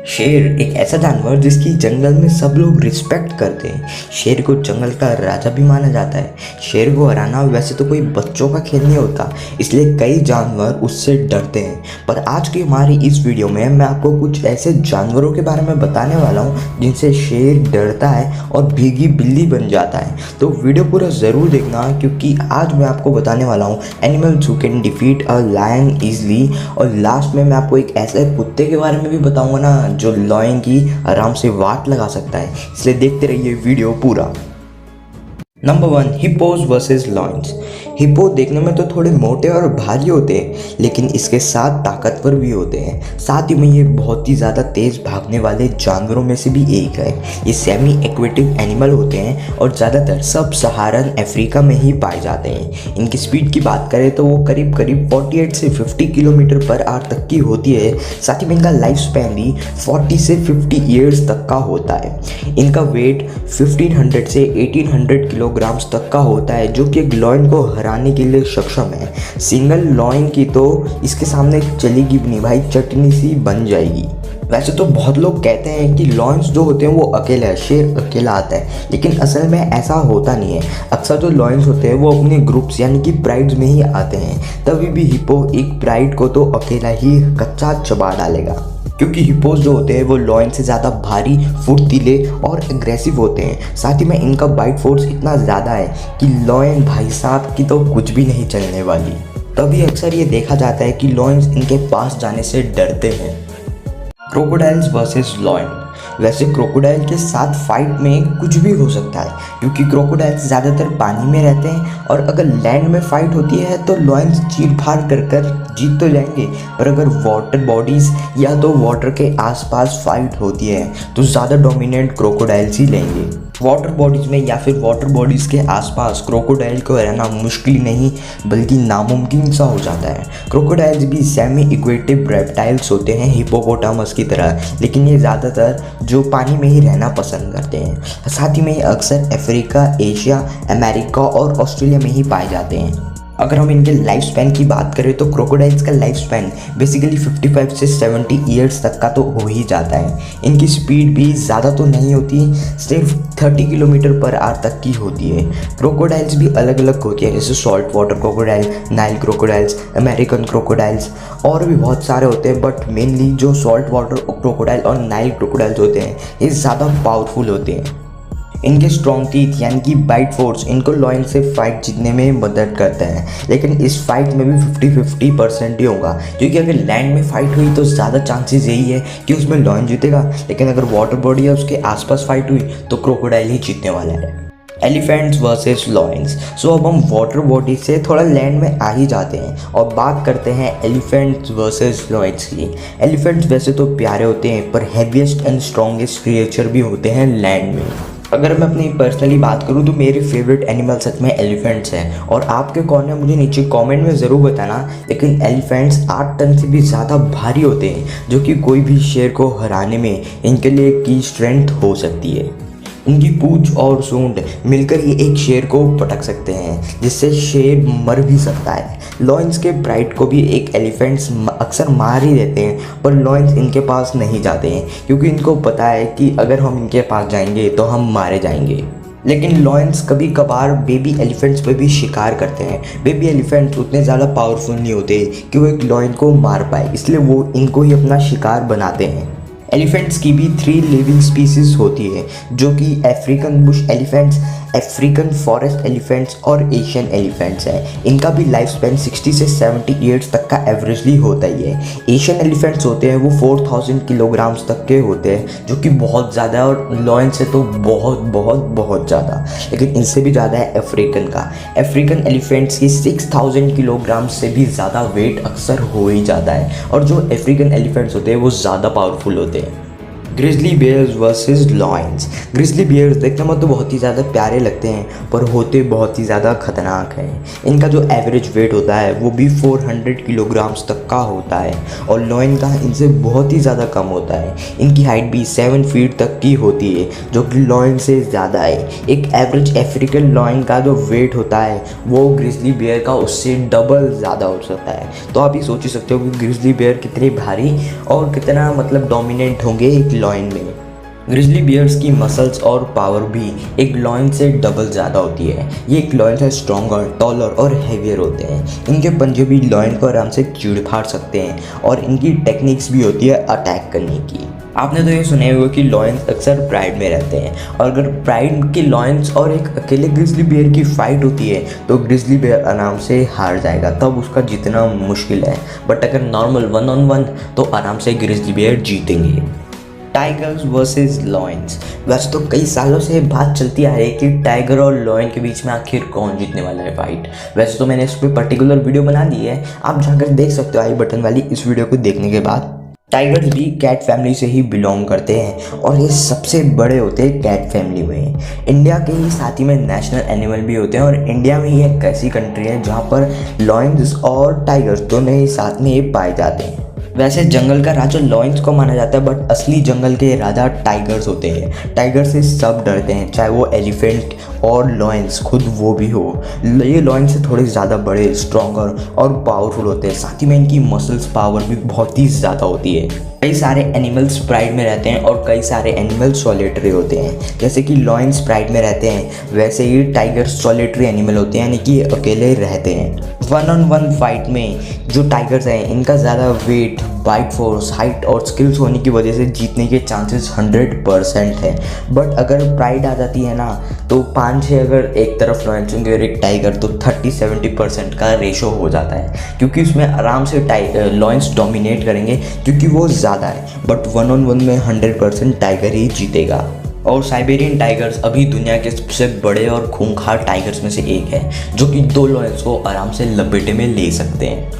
शेर एक ऐसा जानवर जिसकी जंगल में सब लोग रिस्पेक्ट करते हैं। शेर को जंगल का राजा भी माना जाता है। शेर को हराना वैसे तो कोई बच्चों का खेल नहीं होता, इसलिए कई जानवर उससे डरते हैं। पर आज की हमारी इस वीडियो में मैं आपको कुछ ऐसे जानवरों के बारे में बताने वाला हूँ जिनसे शेर डरता है और भीगी बिल्ली बन जाता है। तो वीडियो पूरा ज़रूर देखना, क्योंकि आज मैं आपको बताने वाला हूँ animals who can defeat a lion easily. और लास्ट में मैं आपको एक ऐसे कुत्ते के बारे में भी बताऊँगा ना जो लॉयन की आराम से वाट लगा सकता है, इसलिए देखते रहिए वीडियो पूरा। Number 1, hippos versus lions. Hippo देखने में तो थोड़े मोटे और भारी होते हैं, लेकिन इसके साथ ताकतवर भी होते हैं। साथ ही में ये बहुत ही ज़्यादा तेज़ भागने वाले जानवरों में से भी एक है। ये सेमी एक्वेटिव एनिमल होते हैं और ज़्यादातर सब सहारन अफ्रीका में ही पाए जाते हैं। इनकी स्पीड की बात करें तो वो करीब 48 से 50 किलोमीटर पर आवर तक की होती है। साथ ही में इनका लाइफ स्पैन भी 40 से 50 ईयर्स तक का होता है। इनका वेट 1500 से 1800 किलोग्राम्स तक का होता है, जो कि एक लॉयन को हराने के लिए सक्षम है। सिंगल लॉयन की तो इसके सामने चलेगी भी नहीं भाई, चटनी सी बन जाएगी। वैसे तो बहुत लोग कहते हैं कि लॉयंस जो होते हैं वो अकेला है, शेर अकेला आता है, लेकिन असल में ऐसा होता नहीं है। अक्सर जो लॉयंस होते हैं वो अपने ग्रुप्स यानी कि प्राइड्स में ही आते हैं। तभी भी हिप्पो एक प्राइड को तो अकेला ही कच्चा चबा डालेगा, क्योंकि हिप्पोज जो होते हैं वो लॉयन से ज़्यादा भारी, फुर्तीले और एग्रेसिव होते हैं। साथ ही में इनका बाइट फोर्स इतना ज़्यादा है कि लॉयन भाई साहब की तो कुछ भी नहीं चलने वाली। तभी अक्सर ये देखा जाता है कि लॉयंस इनके पास जाने से डरते हैं। Crocodiles versus lion. वैसे क्रोकोडाइल के साथ फाइट में कुछ भी हो सकता है, क्योंकि क्रोकोडाइल्स ज़्यादातर पानी में रहते हैं और अगर लैंड में फाइट होती है तो लॉयंस चीर फाड़ कर जीत तो जाएंगे। पर अगर वाटर बॉडीज़ या तो वाटर के आसपास फाइट होती है तो ज़्यादा डोमिनेंट क्रोकोडाइल्स ही लेंगे। वाटर बॉडीज़ में या फिर वाटर बॉडीज़ के आसपास क्रोकोडाइल को रहना मुश्किल नहीं बल्कि नामुमकिन सा हो जाता है। क्रोकोडाइल्स भी सेमी इक्वेटिव रेप्टाइल्स होते हैं हिप्पोपोटामस की तरह, लेकिन ये ज़्यादातर जो पानी में ही रहना पसंद करते हैं। साथ ही में ये अक्सर अफ्रीका, एशिया, अमेरिका और ऑस्ट्रेलिया में ही पाए जाते हैं। अगर हम इनके लाइफ स्पैन की बात करें तो क्रोकोडाइल्स का लाइफ स्पैन बेसिकली 55 से 70 ईयर्स तक का तो हो ही जाता है। इनकी स्पीड भी ज़्यादा तो नहीं होती, सिर्फ 30 किलोमीटर पर आवर तक की होती है। क्रोकोडाइल्स भी अलग अलग होती है, जैसे salt water crocodile, Nile crocodiles, American crocodiles और भी बहुत सारे होते हैं। बट मेनली जो सॉल्ट वाटर क्रोकोडाइल और नाइल क्रोकोडाइल्स होते हैं ये ज़्यादा पावरफुल होते हैं। इनके स्ट्रॉन्ग टीथ यानी कि बाइट फोर्स इनको लॉयन से फाइट जीतने में मदद करते हैं, लेकिन इस फाइट में भी 50-50% ही होगा, क्योंकि अगर लैंड में फाइट हुई तो ज़्यादा चांसेस यही है कि उसमें लॉयन जीतेगा, लेकिन अगर वाटर बॉडी या उसके आसपास फाइट हुई तो क्रोकोडाइल ही जीतने वाला है। Elephants versus lions. सो अब हम वाटर बॉडी से थोड़ा लैंड में आ ही जाते हैं और बात करते हैं एलिफेंट्स वर्सेस लॉयंस की। एलिफेंट्स वैसे तो प्यारे होते हैं, पर हैवीएस्ट एंड स्ट्रॉन्गेस्ट क्रिएचर भी होते हैं लैंड में। अगर मैं अपनी पर्सनली बात करूं तो मेरे फेवरेट एनिमल सच में एलिफेंट्स हैं, और आपके कौन है मुझे नीचे कमेंट में ज़रूर बताना। लेकिन एलिफेंट्स 8 टन से भी ज़्यादा भारी होते हैं, जो कि कोई भी शेर को हराने में इनके लिए की स्ट्रेंथ हो सकती है। इनकी पूंछ और सूंड मिलकर ये एक शेर को पटक सकते हैं, जिससे शेर मर भी सकता है। लॉयंस के प्राइड को भी एक एलिफेंट्स अक्सर मार ही देते हैं, पर लॉयंस इनके पास नहीं जाते हैं, क्योंकि इनको पता है कि अगर हम इनके पास जाएंगे तो हम मारे जाएंगे। लेकिन लॉयंस कभी कभार बेबी एलिफेंट्स पे भी शिकार करते हैं। बेबी एलिफेंट्स उतने ज़्यादा पावरफुल नहीं होते कि वो एक लॉयन को मार पाए, इसलिए वो इनको ही अपना शिकार बनाते हैं। एलिफेंट्स की भी 3 लिविंग स्पीसीज होती है, जो कि African Bush elephants, African forest elephants और एशियन एलिफेंट्स हैं। इनका भी लाइफ स्पैन 60 से 70 ईयर्स तक का एवरेजली होता ही है। एशियन एलिफेंट्स होते हैं वो 4000 किलोग्राम्स तक के होते हैं, जो कि बहुत ज़्यादा है, और लॉयन से तो बहुत बहुत बहुत ज़्यादा, लेकिन इनसे भी ज़्यादा है अफ्रीकन का। अफ्रीकन एलिफेंट्स की 6000 किलोग्राम से भी ज़्यादा वेट अक्सर हो ही जाता है, और जो अफ्रीकन एलिफेंट्स होते हैं वो ज़्यादा पावरफुल होते हैं। Grizzly bears versus lions. Grizzly bears देखने में तो बहुत ही ज़्यादा प्यारे लगते हैं पर होते बहुत ही ज़्यादा खतरनाक हैं। इनका जो एवरेज वेट होता है वो भी 400 किलोग्राम्स तक का होता है और लॉयन का इनसे बहुत ही ज़्यादा कम होता है। इनकी हाइट भी 7 फीट तक की होती है जो कि लॉयन से ज़्यादा है। एक एवरेज अफ्रीकन लॉयन का जो वेट होता है वो ग्रिजली बियर का उससे डबल ज़्यादा हो सकता है। तो आप ये सोच ही सकते हो कि ग्रिजली बियर कितने भारी और कितना मतलब डोमिनेंट होंगे एक लॉयन में। ग्रिजली बियर्स की मसल्स और पावर भी एक लॉयन से डबल ज़्यादा होती है। ये एक लॉयन से स्ट्रॉन्गर, टॉलर और हैवियर होते हैं। इनके पंजे भी लॉयन को आराम से चीड़ फाड़ सकते हैं और इनकी टेक्निक्स भी होती है अटैक करने की। आपने तो ये सुने हुए कि लॉयंस अक्सर प्राइड में रहते हैं और अगर प्राइड के लॉयंस और एक अकेले ग्रिजली बियर की फाइट होती है तो ग्रिजली बियर आराम से हार जाएगा, तब उसका जीतना मुश्किल है। बट अगर नॉर्मल 1-on-1 तो आराम से ग्रिजली बियर जीतेंगे। Tigers versus lions. वैसे तो कई सालों से बात चलती आ रही है कि टाइगर और लॉयन के बीच में आखिर कौन जीतने वाला है फाइट। वैसे तो मैंने इस पर पर्टिकुलर वीडियो बना दी है, आप जाकर देख सकते हो आई बटन वाली इस वीडियो को देखने के बाद। टाइगर्स भी कैट फैमिली से ही बिलोंग करते हैं और ये सबसे बड़े होते हैं कैट फैमिली में। इंडिया के ही साथ ही में नेशनल एनिमल भी होते हैं और इंडिया में ही एक ऐसी कंट्री है जहाँ पर लॉयंस और टाइगर्स दोनों ही साथ में ही पाए जाते हैं। वैसे जंगल का राजा लॉयंस को माना जाता है बट असली जंगल के राजा टाइगर्स होते हैं। टाइगर से सब डरते हैं, चाहे वो एलिफेंट और लॉयंस खुद वो भी हो। ये लॉयंस से थोड़े ज़्यादा बड़े, स्ट्रॉन्गर और पावरफुल होते हैं। साथ ही में इनकी मसल्स पावर भी बहुत ही ज़्यादा होती है। कई सारे एनिमल्स प्राइड में रहते हैं और कई सारे एनिमल्स सॉलिटरी होते हैं। जैसे कि लॉयंस प्राइड में रहते हैं वैसे ही टाइगर्स सॉलिटरी एनिमल होते हैं, यानी कि अकेले रहते हैं। 1-on-1 फाइट में जो टाइगर्स हैं इनका ज़्यादा वेट, बाइट फोर्स, हाइट और स्किल्स होने की वजह से जीतने के चांसेस 100% है। बट अगर प्राइड आ जाती है ना तो 5-6 अगर एक तरफ लॉयंस होंगे और एक टाइगर तो 30-70% का रेशो हो जाता है, क्योंकि उसमें आराम से लॉयंस डोमिनेट करेंगे क्योंकि वो ज़्यादा है। बट 1-on-1 में 100% टाइगर ही जीतेगा। और साइबेरियन टाइगर्स अभी दुनिया के सबसे बड़े और खूंखार टाइगर्स में से एक है जो कि 2 लॉयंस को आराम से लपेटे में ले सकते हैं।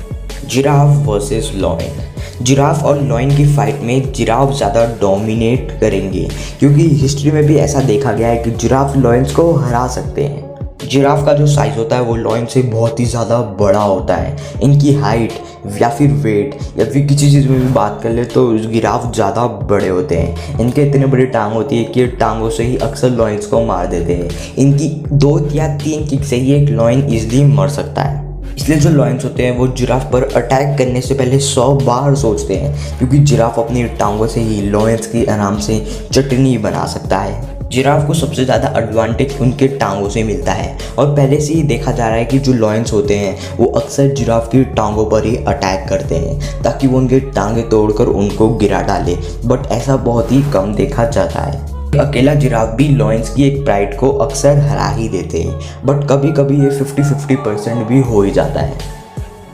Giraffe versus lion. जिराफ और लॉयन की फाइट में जिराफ ज़्यादा डोमिनेट करेंगे क्योंकि हिस्ट्री में भी ऐसा देखा गया है कि जिराफ लॉयंस को हरा सकते हैं। जिराफ का जो साइज़ होता है वो लॉयन से बहुत ही ज़्यादा बड़ा होता है। इनकी हाइट या फिर वेट या फिर किसी चीज़ में भी बात कर ले तो जिराफ ज़्यादा बड़े होते हैं। इनके इतने बड़ी टांग होती है कि टांगों से ही अक्सर लॉयंस को मार देते हैं। इनकी 2 या 3 किक से ही एक लॉयन ईजिली मर सकता है। इसलिए जो लॉयंस होते हैं वो जिराफ पर अटैक करने से पहले 100 बार सोचते हैं, क्योंकि जिराफ अपनी टांगों से ही लॉयंस की आराम से चटनी बना सकता है। जिराफ को सबसे ज़्यादा एडवांटेज उनके टांगों से मिलता है और पहले से ही देखा जा रहा है कि जो लॉयंस होते हैं वो अक्सर जिराफ की टांगों पर ही अटैक करते हैं ताकि वो उनके टांगे तोड़कर उनको गिरा डाले। बट ऐसा बहुत ही कम देखा जाता है। अकेला जिराफ भी लॉयंस की एक प्राइड को अक्सर हरा ही देते हैं, बट कभी कभी ये 50-50% भी हो ही जाता है।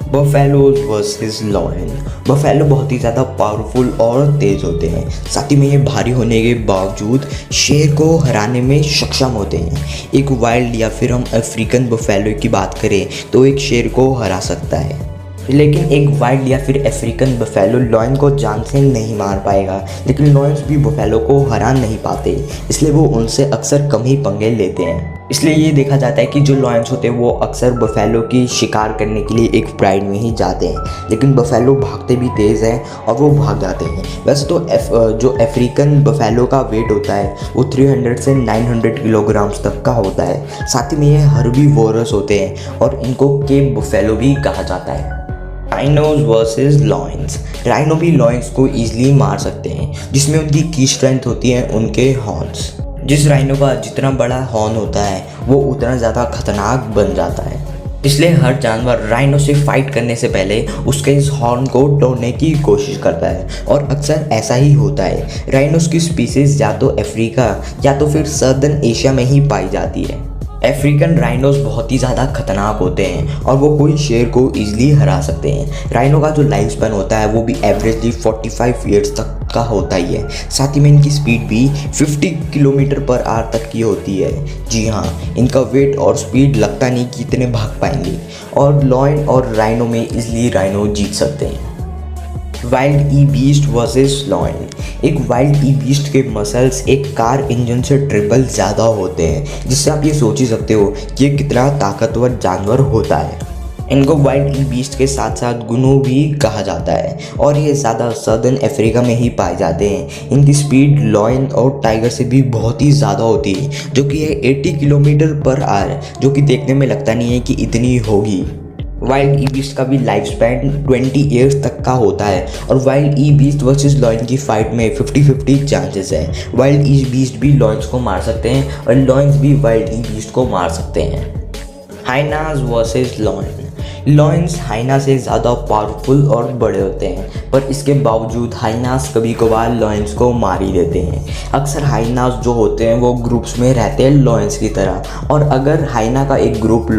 Buffaloes versus lion. बफेलो बहुत ही ज़्यादा पावरफुल और तेज़ होते हैं, साथ ही में ये भारी होने के बावजूद शेर को हराने में सक्षम होते हैं। एक वाइल्ड या फिर हम अफ्रीकन बफेलो की बात करें तो एक शेर को हरा सकता है, लेकिन एक वाइल्ड या फिर अफ्रीकन बफेलो लॉयन को जान से नहीं मार पाएगा। लेकिन लॉयंस भी बफेलो को हरा नहीं पाते, इसलिए वो उनसे अक्सर कम ही पंगे लेते हैं। इसलिए ये देखा जाता है कि जो लॉयंस होते हैं वो अक्सर बफेलो की शिकार करने के लिए एक प्राइड में ही जाते हैं, लेकिन बफेलो भागते भी तेज़ हैं और वो भाग जाते हैं। वैसे तो जो अफ्रीकन बफेलो का वेट होता है वो 300 से 900 किलोग्राम्स तक का होता है। साथ ही में ये हर्बीवोरस होते हैं और इनको केप बफेलो भी कहा जाता है। Rhinos versus lions. राइनो भी लॉयंस को ईजिली मार सकते हैं, जिसमें उनकी की स्ट्रेंथ होती है उनके हॉर्न्स। जिस राइनो का जितना बड़ा हॉर्न होता है वो उतना ज़्यादा खतरनाक बन जाता है। इसलिए हर जानवर राइनो से फाइट करने से पहले उसके इस हॉर्न को तोड़ने की कोशिश करता है और अक्सर ऐसा ही होता है। राइनोस की स्पीसीज या तो अफ्रीका या तो फिर सदर्न एशिया में ही पाई जाती है। अफ्रीकन राइनोस बहुत ही ज़्यादा खतरनाक होते हैं और वो कोई शेर को ईजिली हरा सकते हैं। राइनो का जो लाइफ स्पैन होता है वो भी एवरेजली 45 ईयर्स तक का होता ही है। साथ ही में इनकी स्पीड भी 50 किलोमीटर पर आवर तक की होती है। जी हाँ, इनका वेट और स्पीड लगता नहीं कि इतने भाग पाएंगे और लॉयन और राइनो में ईजिली राइनो जीत सकते हैं। वाइल्ड ई बीस्ट वर्सेस लॉयन। एक वाइल्ड ई बीस्ट के मसल्स एक कार इंजन से ट्रिपल ज़्यादा होते हैं, जिससे आप ये सोच ही सकते हो कि ये कितना ताकतवर जानवर होता है। इनको वाइल्ड ई बीस्ट के साथ साथ गुनो भी कहा जाता है और ये ज़्यादा सदर्न अफ्रीका में ही पाए जाते हैं। इनकी स्पीड लॉयन और टाइगर से भी बहुत ही ज़्यादा होती है, जो कि है 80 किलोमीटर पर आवर, जो कि देखने में लगता नहीं है कि इतनी होगी। वाइल्ड ई बीस्ट का भी लाइफ स्पैन 20 ईयर्स तक का होता है और वाइल्ड ई बीस्ट वर्सेस लॉयन की फाइट में 50-50 चांसेस है। वाइल्ड ई बीस्ट भी लॉयंस को मार सकते हैं और लॉयंस भी वाइल्ड ई बीस्ट को मार सकते हैं। Hyenas versus lion. लॉयंस हाइना से ज़्यादा पावरफुल और बड़े होते हैं, पर इसके बावजूद हाइनास कभी कभार लॉयंस को मार ही देते हैं। अक्सर हाइनास जो होते हैं वो ग्रुप्स में रहते हैं लॉयंस की तरह, और अगर हाइना का एक ग्रुप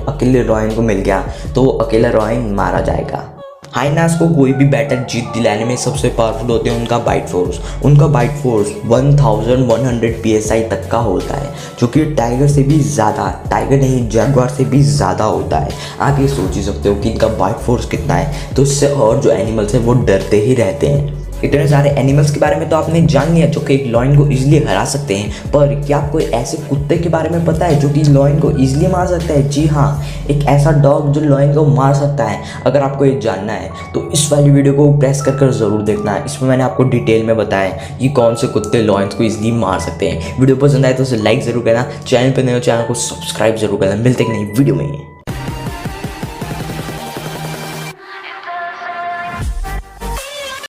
अकेले लॉयन को मिल गया तो वो अकेला लॉयन मारा जाएगा। हाइनास को कोई भी बैटल जीत दिलाने में सबसे पावरफुल होते हैं उनका बाइट फोर्स। उनका बाइट फोर्स 1100 PSI तक का होता है, जो कि टाइगर से भी ज़्यादा, टाइगर नहीं जैगुआर से भी ज़्यादा होता है। आप ये सोच ही सकते हो कि इनका बाइट फोर्स कितना है, तो इससे और जो एनिमल्स हैं वो डरते ही रहते हैं। इतने सारे एनिमल्स के बारे में तो आपने जान लिया जो कि एक लॉयन को इजीली हरा सकते हैं, पर क्या आपको ऐसे कुत्ते के बारे में पता है जो कि लॉयन को इजीली मार सकता है? जी हाँ, एक ऐसा डॉग जो लॉयन को मार सकता है। अगर आपको ये जानना है तो इस वाली वीडियो को प्रेस कर ज़रूर देखना है। इसमें मैंने आपको डिटेल में बताया कि कौन से कुत्ते लॉयंस को इजीली मार सकते हैं। वीडियो पसंद आए तो उसे लाइक ज़रूर करना, चैनल पर नए हो चैनल को सब्सक्राइब जरूर करना। मिलते हैं नई वीडियो में।